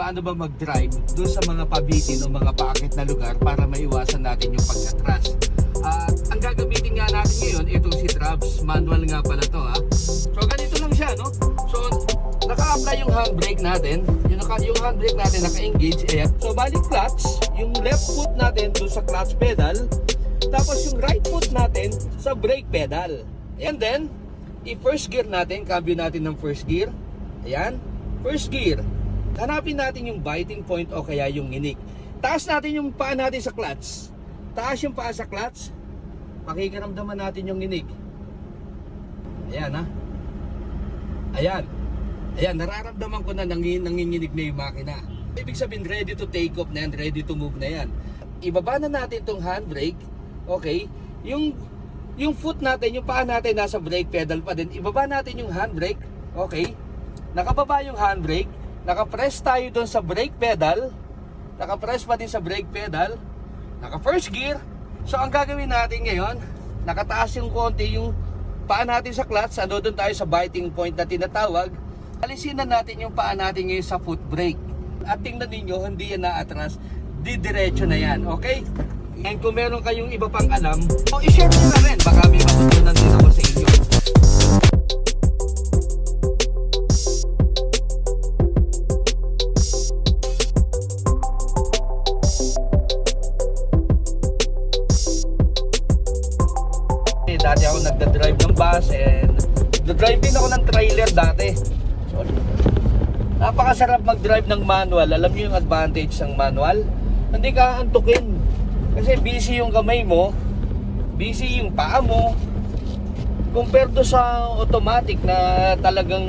paano ba mag-drive doon sa mga pabitin o mga paakit na lugar para maiwasan natin yung pag-atras. Ang gagamitin nga natin ngayon, itong si Traps, manual nga pala to ha. So ganito lang siya, no? So naka-apply yung handbrake natin, yung handbrake natin naka-engage, ayan. So balik clutch, yung left foot natin doon sa clutch pedal, tapos yung right foot natin sa brake pedal. And then, i-first gear natin, cambio natin ng first gear. Ayan, first gear. Hanapin natin yung biting point o kaya yung nginig. Taas natin yung paa natin sa clutch. Taas yung paa sa clutch. Pakikiramdaman natin yung nginig. Ayan ha. Ayan. Ayan, nararamdaman ko na nanginginig na yung makina. Ibig sabihin, ready to take off na yan, ready to move na yan. Ibaba na natin itong handbrake. Okay. Yung foot natin, yung paa natin nasa brake pedal pa din. Ibaba natin yung handbrake. Okay. Nakababa yung handbrake. Naka-press tayo doon sa brake pedal. Naka-press pa din sa brake pedal. Naka-first gear. So, ang gagawin natin ngayon, nakataas yung konti yung paa natin sa clutch. Ano doon tayo sa biting point na tinatawag. Alisin na natin yung paa natin ngayon sa foot brake. At tingnan ninyo, hindi yan naatras. Didiretso na yan. Okay? And kung meron kayong iba pang alam, i-share nyo na rin. Baka may matutunan din ako sa inyo. Dati ako nagda-drive ng bus and nagda-drive din ako ng trailer dati. So, napakasarap mag-drive ng manual. Alam niyo yung advantage ng manual? Hindi ka antukin. Kasi busy yung kamay mo, busy yung paa mo. Compared to sa automatic na talagang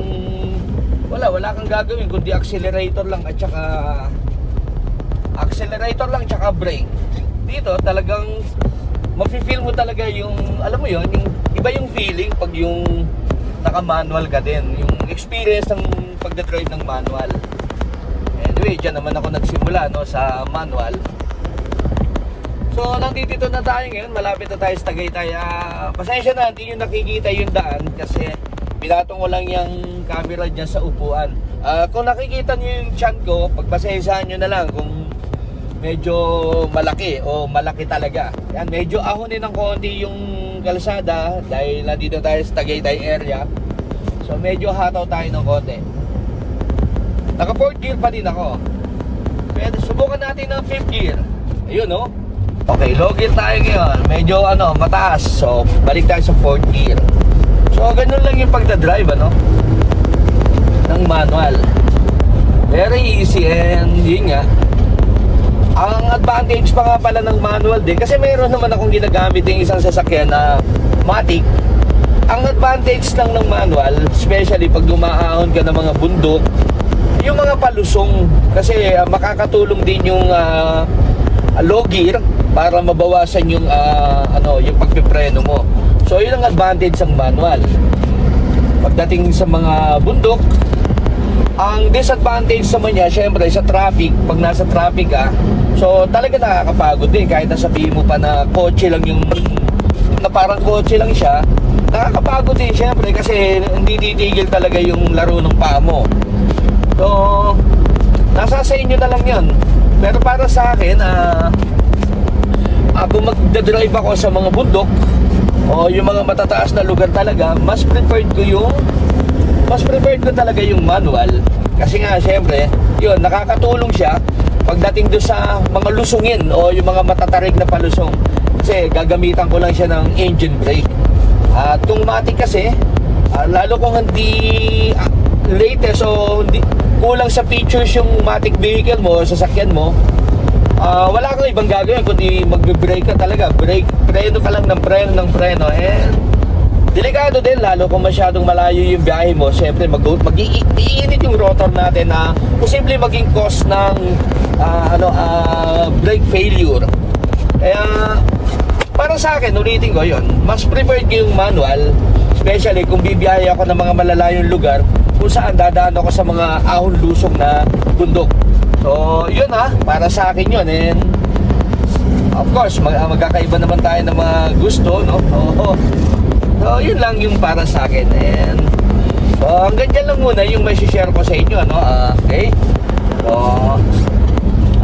wala kang gagawin kundi accelerator lang at saka brake. Dito talagang mafe-feel mo talaga yung, alam mo yon, yung iba yung feeling pag yung naka-manual ka din, yung experience ng pagdadrive ng manual. Anyway, dyan naman ako nagsimula, no, sa manual. So, nandito na tayo ngayon, malapit na tayo sa Tagaytay. Pasensya na, hindi nyo nakikita yung daan kasi pinatong ko lang yung camera dyan sa upuan. Kung nakikita nyo yung chan ko, pagpasensyahan nyo na lang kung medyo malaki o malaki talaga. Yan, medyo ahonin ng konti yung kalsada dahil nandito tayo sa Tagaytay area. So medyo hataw tayo ng konti. Naka 4th gear pa din ako. Pero subukan natin ng 5th gear. Ayun no. Okay, low gear tayo ngayon. Medyo mataas. So balik tayo sa 4th gear. So ganun lang yung pagdadrive ng manual. Very easy and yun nga. Ang advantage pa nga pala ng manual din, kasi mayroon naman akong ginagamit yung isang sasakyan na matic. Ang advantage lang ng manual, especially pag dumaahon ka ng mga bundok, yung mga palusong, kasi makakatulong din yung low gear para mabawasan yung yung pagpipreno mo. So yun ang advantage ng manual. Pagdating sa mga bundok, ang disadvantage naman niya, syempre sa traffic, pag nasa traffic ka, so talaga nakakapagod din. Kahit nasabihin mo pa na kotse lang yung, na parang kotse lang siya, nakakapagod din syempre kasi hindi titigil talaga yung laro ng paa mo. So, nasa sa inyo na lang yun. Pero para sa akin, kung magdadrive ako sa mga bundok o yung mga matataas na lugar talaga, mas preferred ko talaga yung manual. Kasi nga syempre, yun, nakakatulong siya pagdating doon sa mga lusungin o yung mga matatarik na palusong. Kasi gagamitan ko lang siya ng engine brake. At kung matic kasi, lalo kung hindi latest o hindi, kulang sa features yung matic vehicle mo, sasakyan mo, wala kang ibang gagawin kundi magbe-brake ka talaga. Preno ka lang ng preno. Delikado din, lalo kung masyadong malayo yung biyahe mo. Siyempre, mag-iinit yung rotor natin na posible maging cause ng brake failure. Kaya, para sa akin, ulitin ko yun, mas preferred ko yung manual, especially kung bibiyahe ako ng mga malalayong lugar kung saan dadaan ako sa mga ahon-lusong na bundok. So, yun para sa akin yun. And, of course, magkakaiba naman tayo ng mga gusto, no? So, yun lang yung para sa akin. And, so, hanggang dyan lang muna yung may share ko sa inyo, no? Okay? So, So,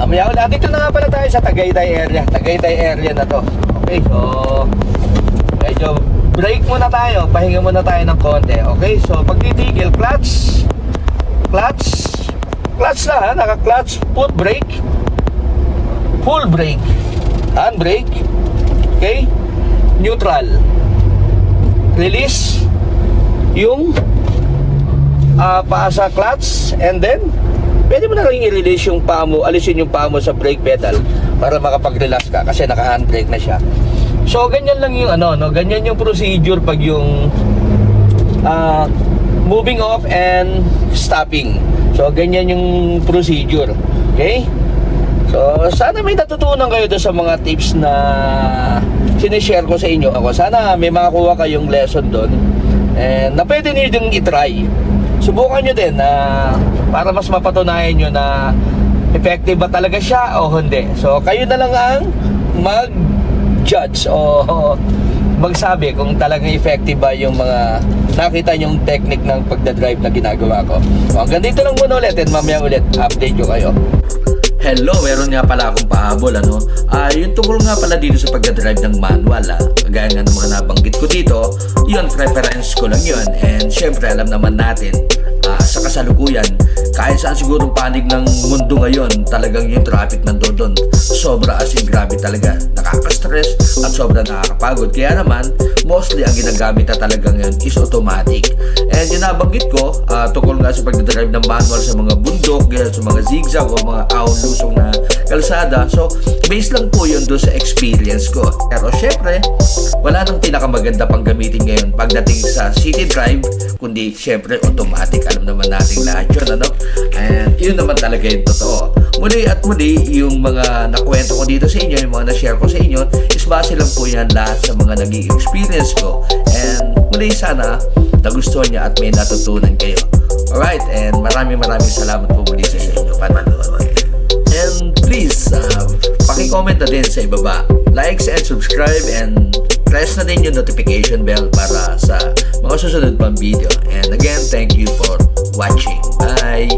amaya ulit. Dito na nga pala tayo sa Tagaytay area. Tagaytay area na to. Okay, so medyo break muna tayo. Pahinga muna tayo ng konti. Okay, so pag titigil, clutch na ha. Naka-clutch, foot brake, full brake, handbrake, okay, neutral, release yung paa sa clutch, and then pwede mo na rin i-release yung paa mo, alisin yung paa mo sa brake pedal para makapag-relax ka kasi naka-handbrake na siya. So ganyan lang yung ganyan yung procedure pag yung moving off and stopping. So ganyan yung procedure. Okay? So sana may natutunan kayo doon sa mga tips na sinishare ko sa inyo. Sana may makakuha kayong lesson doon and na pwede niyo din i-try. Subukan nyo din na para mas mapatunayan nyo na effective ba talaga siya o hindi. So kayo na lang ang mag-judge o magsabi kung talagang effective ba yung mga nakita nyong technique ng pagdadrive na ginagawa ko. So hanggang dito lang muna ulit and mamaya ulit update ko kayo. Hello, meron nga pala akong pahabol yung tungkol nga pala dito sa pagdadrive ng manual gaya nga ng mga nabanggit ko dito, yun preference ko lang yun, and syempre alam naman natin sa kasalukuyan kahit saan sigurong panig ng mundo ngayon talagang yung traffic nandoon sobra as in grabe talaga, nakaka-stress at sobra nakakapagod, kaya naman mostly ang ginagamit na talaga ngayon is automatic. And yung nabanggit ko tungkol nga sa pagdadrive ng manual sa mga bundok, sa mga zigzag o mga ahon-lusong na kalsada, so based lang po yun doon sa experience ko. Pero syempre wala nang pinakamaganda pang gamitin ngayon pagdating sa city drive kundi syempre automatic. Alam naman natin lahat yun, and yun naman talaga yung totoo. Muli at muli, yung mga nakwento ko dito sa inyo, yung mga na-share ko sa inyo is base lang po yan lahat sa mga naging experience ko, and muli sana nagustuhan niya at may natutunan kayo. Alright, and maraming salamat po muli sa inyo panonood. And please, paki-comment na din sa ibaba, likes and subscribe, and press na din yung notification bell para sa mga susunod pang video. And again, thank you for watching. Bye!